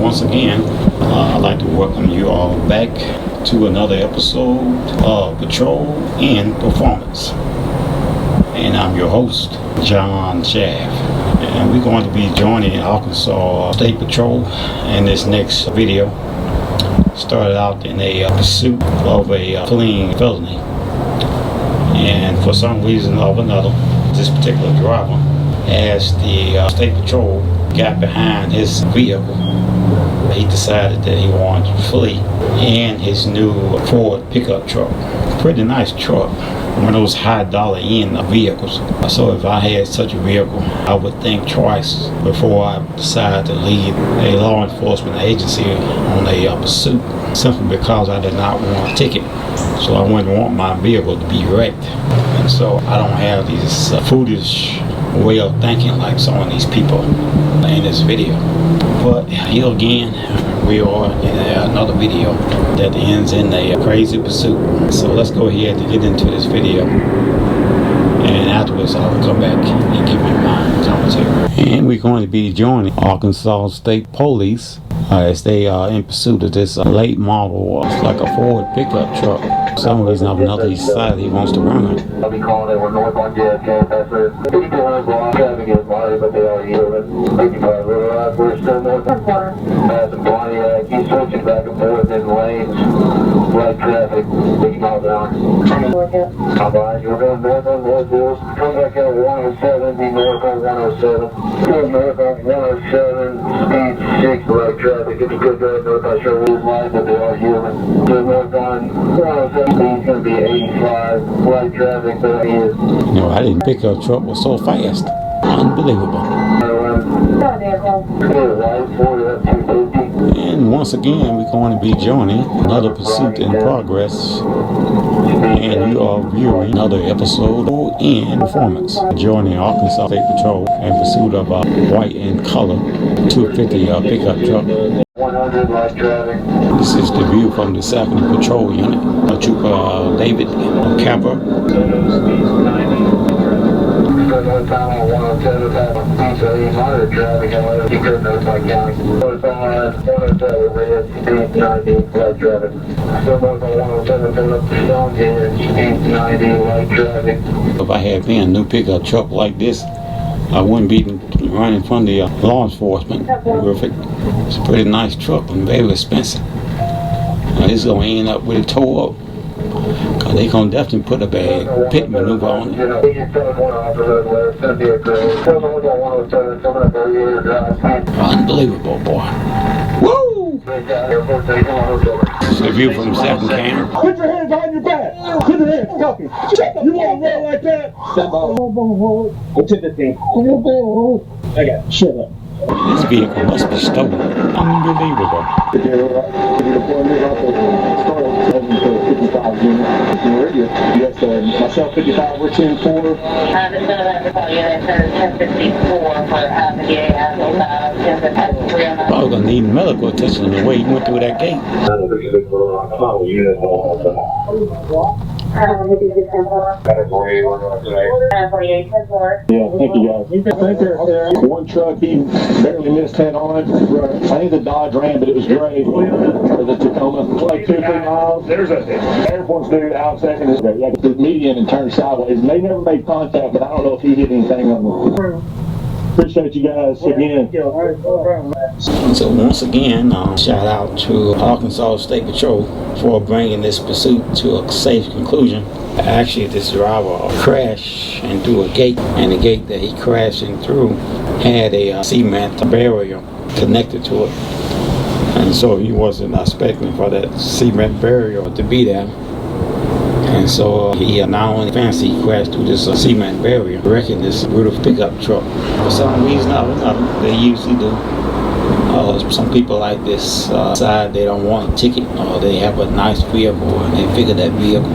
once again, I'd like to welcome you all back to another episode of Patrol and Performance. And I'm your host, John Shaft. And we're going to be joining Arkansas State Patrol in this next video. Started out in a pursuit of a fleeing felony. And for some reason or another, this particular driver, as the State Patrol got behind his vehicle, he decided that he wanted to flee in his new Ford pickup truck. Pretty nice truck, one of those high dollar end vehicles. So if I had such a vehicle, I would think twice before I decide to lead a law enforcement agency on a pursuit, simply because I did not want a ticket. So I wouldn't want my vehicle to be wrecked. And so I don't have these foolish way of thinking like some of these people in this video. But here again, we are in another video that ends in a crazy pursuit. So let's go ahead and get into this video, and afterwards I'll come back and give you my commentary. And we're going to be joining Arkansas State Police as they are in pursuit of this late model. It's like a Ford pickup truck. For some reason or another, he decided he wants to run it. I'll be calling it. We're north on JFK. That's where 5200 block. Traffic is mighty, but they are yielding. 55 River Rock. We're still north on Passing Pontiac. He's switching back and forth in lanes. Light traffic. 50 miles an hour. I'm behind you. We're going north on North Hills. Come back out 107. Be north on 107. Go north on 107. Speed 6. Light traffic. If you could go north, I'm sure we'll line, but they are yielding. Go north on 107. Speed's going to be 85. Light traffic, but it is. You know, I didn't pick up a truck was so fast. Unbelievable. And once again, we're going to be joining another pursuit in progress. And you are viewing another episode in Performance. Joining Arkansas State Patrol in pursuit of a white in color 250 pickup truck. 100 light traffic. This is the view from the 2nd Patrol Unit. Trooper David Capper. North on 107, so monitor traffic, however, you could notify county. North on 107, red, speed 90, light traffic. So north on 107, coming up to Stonehenge, speed 90, light traffic. If I had been a new pickup truck like this, I wouldn't be running from the law enforcement. Perfect. It's a pretty nice truck and very expensive. This is going to end up with a tow up. Cause they gonna definitely put a bad pit maneuver on it. Unbelievable, boy. Woo! It's a view from 2nd Cam. Put your hands behind your back. Put your hands, stop it. You want to run like that? Step up. Go to the thing. I got it. Shut up. This vehicle must be stolen. Unbelievable. Yes, myself 55, we're 10-4. This is another call unit, 1054 for Probably gonna need medical attention the way he went through that gate. Yeah, thank you guys. I think there's one truck he barely missed head on. I think the Dodge Ram, but it was gray. Or the Tacoma, like 2 or 3 miles. There's a Air Force dude out second. Yeah, the median and turned sideways. They never made contact, but I don't know if he hit anything on them. Appreciate you guys again. So once again, shout out to Arkansas State Patrol for bringing this pursuit to a safe conclusion. Actually, this driver crashed into a gate, and the gate that he crashed in through had a cement barrier connected to it. And so he wasn't expecting for that cement barrier to be there. And so he not only fancy crashed through this cement barrier, wrecking this beautiful pickup truck. For some reason or another, they usually do. Some people like this decide they don't want a ticket, or they have a nice vehicle and they figure that vehicle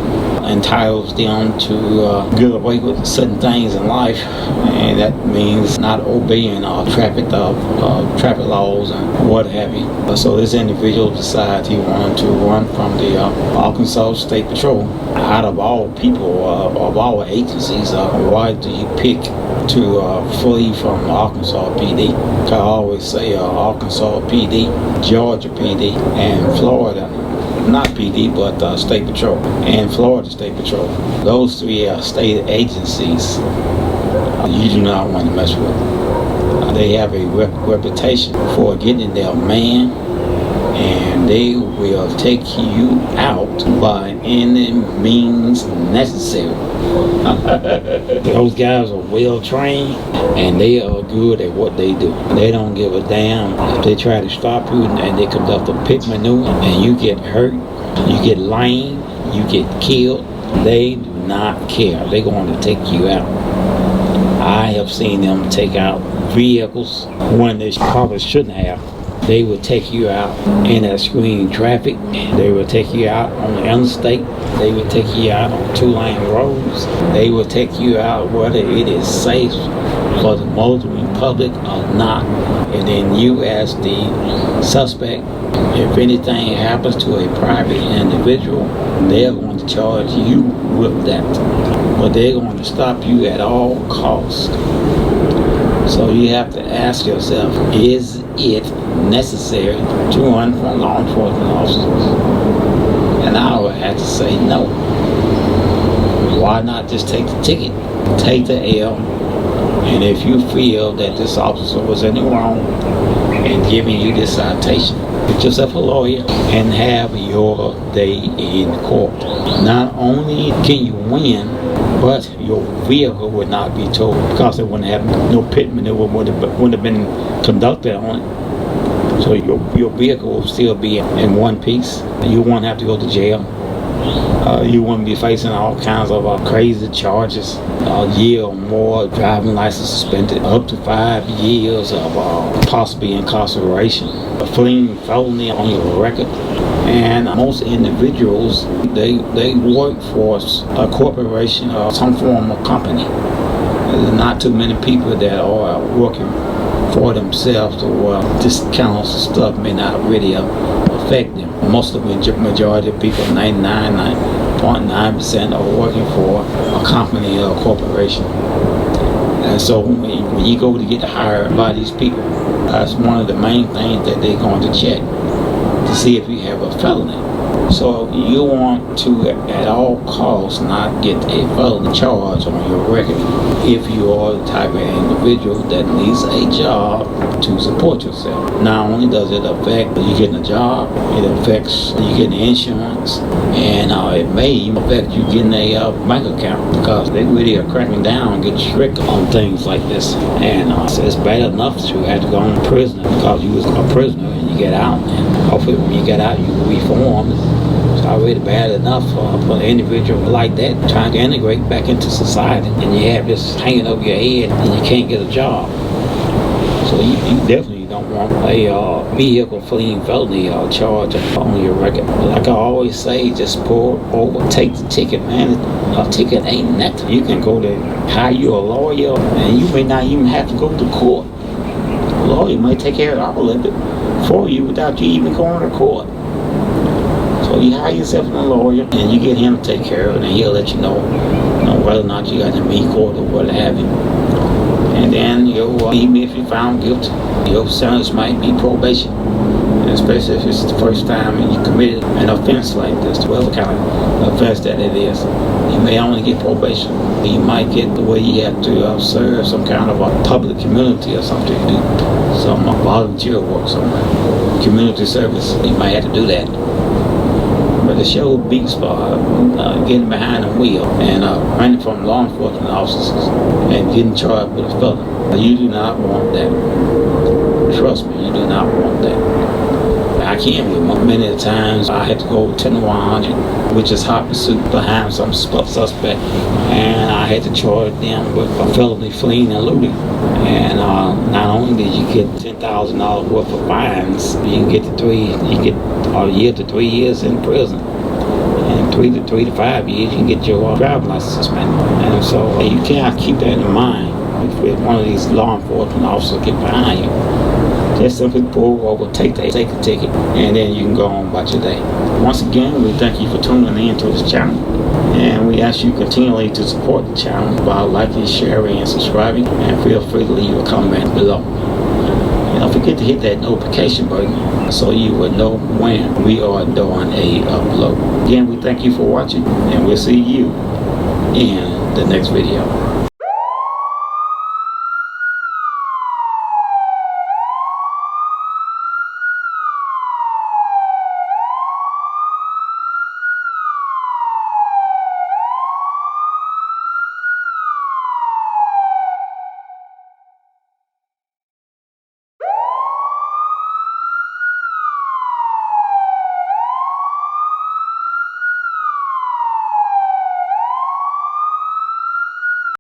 entitles them to get away with certain things in life, and that means not obeying traffic laws and what have you. So this individual decided he wanted to run from the Arkansas State Patrol. Out of all people, of all agencies, why do you pick to flee from Arkansas PD? I always say Arkansas PD, Georgia PD, and Florida, not PD, but State Patrol, and Florida State Patrol. Those three state agencies you do not want to mess with. They have a reputation for getting their man, and they will take you out by any means necessary. Those guys are well trained, and they are good at what they do. They don't give a damn if they try to stop you and they conduct a pit maneuver and you get hurt, you get lame, you get killed. They do not care. They're going to take you out. I have seen them take out vehicles when they probably shouldn't have. They will take you out in that screening traffic. They will take you out on the interstate. They will take you out on two-lane roads. They will take you out whether it is safe for the motoring public or not. And then you, as the suspect, if anything happens to a private individual, they're going to charge you with that. But they're going to stop you at all costs. So you have to ask yourself, is it necessary to run from law enforcement officers? And I would have to say no. Why not just take the ticket? Take the L. And if you feel that this officer was in the wrong in giving you this citation, get yourself a lawyer and have your day in court. Not only can you win, but your vehicle would not be towed because it wouldn't have no pit maneuver wouldn't have been conducted on it. So your vehicle will still be in one piece. You won't have to go to jail. You won't be facing all kinds of crazy charges. A year or more, driving license suspended, up to 5 years of possibly incarceration, a fleeing felony on your record. And most individuals, they work for a corporation or some form of company. There's not too many people that are working for themselves, or this kind of stuff may not really affect them. Most of the majority of people, 99.9%, are working for a company or a corporation. And so when you go to get hired by these people, that's one of the main things that they're going to check to see if you have a felony. So you want to, at all costs, not get a felony charge on your record if you are the type of individual that needs a job to support yourself. Not only does it affect you getting a job, it affects you getting insurance, and it may even affect you getting a bank account, because they really are cracking down and get strict on things like this. And it's bad enough to have to go in prison because you was a prisoner and you get out, and hopefully when you get out you will reform. It's already bad enough for an individual like that trying to integrate back into society, and you have this hanging over your head and you can't get a job. So you definitely don't want a vehicle fleeing felony charge on your record. Like I always say, just pull over, take the ticket, man. A ticket ain't nothing. You can go to hire you a lawyer, and you may not even have to go to court. A lawyer might take care of all of it for you without you even going to court. So you hire yourself a lawyer, and you get him to take care of it, and he'll let you know whether or not you got to meet court or what have you. And then even if you're found guilty, your sentence might be probation, especially if it's the first time you committed an offense like this, whatever kind of offense that it is. You may only get probation. You might get the way you have to serve some kind of a public community or something, do some volunteer work somewhere, community service. You might have to do that. But the show beats for getting behind the wheel and running from law enforcement officers and getting charged with a felony. You do not want that. Trust me, you do not want that. I can't remember many times I had to go to 100, which is hot pursuit behind some suspect, and I had to charge them with a felony fleeing and looting. And not only did you get $10,000 worth of fines, you can get a year to 3 years in prison. And 3 to 5 years, you can get your driving license suspended. And so you can't keep that in mind. If one of these law enforcement officers get behind you, just simply pull over, take the ticket, and then you can go on about your day. Once again, we thank you for tuning in to this channel, and we ask you continually to support the channel by liking, sharing, and subscribing, and feel free to leave a comment below. And don't forget to hit that notification button so you will know when we are doing a upload. Again, we thank you for watching, and we'll see you in the next video.